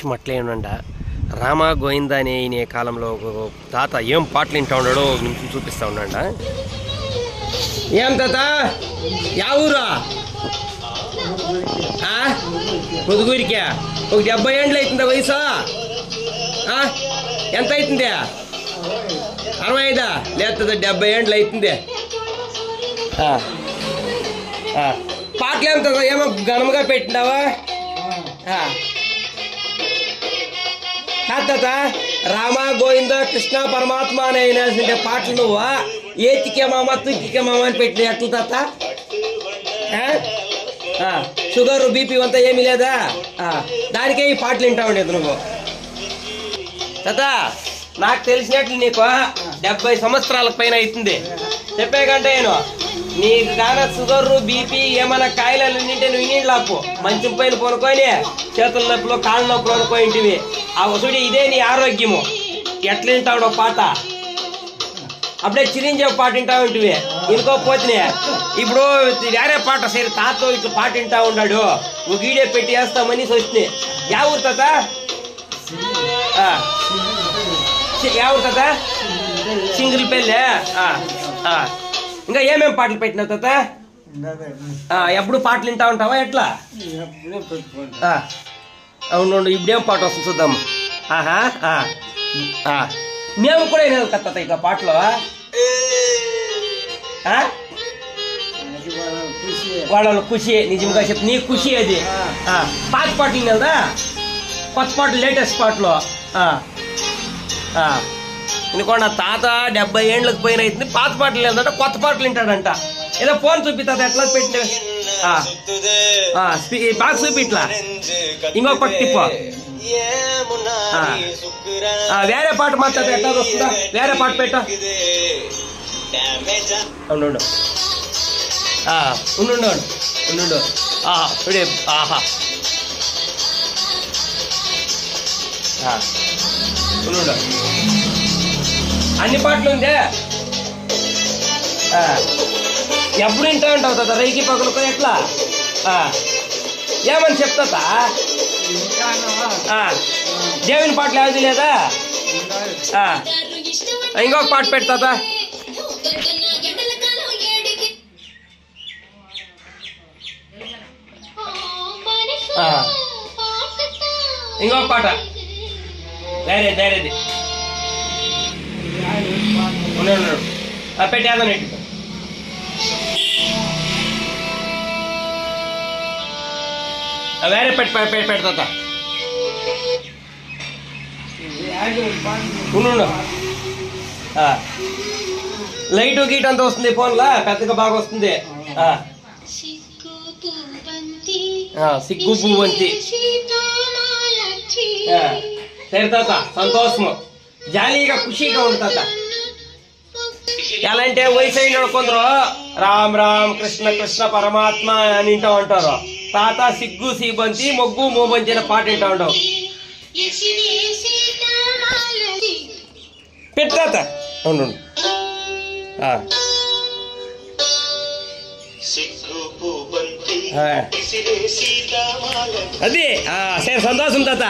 నుంచి మట్లేనండ రామ గోవింద అనే ఈయన కాలంలో తాత ఏం పాటలు వింటా ఉన్నాడో నిమిషం చూపిస్తా ఉన్నాడ. ఏం తాత యా ఊరా? పొదుగూరికా? ఒక 70 ఏండ్లు అవుతుందా వయసు? ఎంత అవుతుంది? 65 లేకపోతే 70 ఏండ్లు అవుతుంది. పాటలు ఏం తాత ఏమో ఘనముగా పెట్టినావా? తాత రామ గోవింద కృష్ణ పరమాత్మ అనే పాటలు నువ్వు ఏతికే మామ తుక్కికే మామ అని పెట్టిన ఎట్లా తాత? షుగర్ బీపీ అంతా ఏమీ లేదా? దానికే ఈ పాటలు వింటా ఉండేది నువ్వు. తాత నాకు తెలిసినట్లు నీకు 70 సంవత్సరాల పైన అవుతుంది. చెప్పే కంటే నేను నీకు కానీ షుగర్ బీపీ ఏమైనా కాయలు నింటే నువ్వు నీళ్ళు ఆపు మంచం పైన కొనుక్కొని చేతుల నొప్పులు కాళ్ళ నొప్పులు అనుకోయింటివి. ఆ వసుడి ఇదే నీ ఆరోగ్యము. ఎట్లా వింటావు పాట? అప్పుడే చిరంజీవి పాట వింటా ఉంటివి ఇంకోపోతే ఇప్పుడు వేరే పాట సరే తాత ఇట్లా పాట వింటా ఉన్నాడు ఒక వీడియో పెట్టి వేస్తామని వచ్చినాయి. యా ఊరు తాత? యా ఊరు తాత? సింగిల్ పెళ్ళి. ఇంకా ఏమేమి పాటలు పెట్టినావు తాత? ఎప్పుడు పాటలు వింటా ఉంటావా ఎట్లా? అవును ఇప్పుడేం పాట వస్తుంది చూద్దాం. మేము కూడా వినేది కదా తాత ఇట్లా పాటలు. వాళ్ళ ఖుషి నిజంగా చెప్పి నీ ఖుషి అది. పాత పాటలు వినేదా? కొత్త పాటలు లేటెస్ట్ పాటలు ఇంకోండి. తాత 70 ఏండ్లకు పోయిన అవుతుంది. పాత పాటలు ఏంటంటే కొత్త పాటలు వింటాడంట. ఏదో ఫోన్ చూపి తాత ఎట్లా పెట్టిన బాగా చూపి ఇట్లా ఇంకొక పట్టు తిప్పు. వేరే పాట మాట్లాడ ఎట్లా వస్తుందా? వేరే పాట పెట్ట ఉండు ఉండు ఆహా ఉండు. అన్ని పాటలు ఉందే ఎప్పుడు వింటా ఉంటావు తాత? రైకి పగలకు ఎట్లా ఏమని చెప్తా? దేవుని పాటలు ఏది లేదా? ఇంకొక పాట పెడతా. ఇంకొక పాట వేరేది పెట్టేదా నెట్టు వేరే పెడతా. ఉండు లైట్ గీట్ అంతా వస్తుంది ఫోన్లా పెద్దగా బాగా వస్తుంది. సిగ్గు పువ్వంతి సరే తాత సంతోషము జాలీగా ఖుషిగా ఉంటుంది తాత. ఎలా అంటే వయసు అయిన కొందరు రామ్ రామ్ కృష్ణ కృష్ణ పరమాత్మ అని వింటా ఉంటారు. తాత సిగ్గు సీబంతి మొగ్గు మోబంచిన పాట వింటా ఉంటావు. పెట్టాత అవును అది సరే సంతోషం తాత.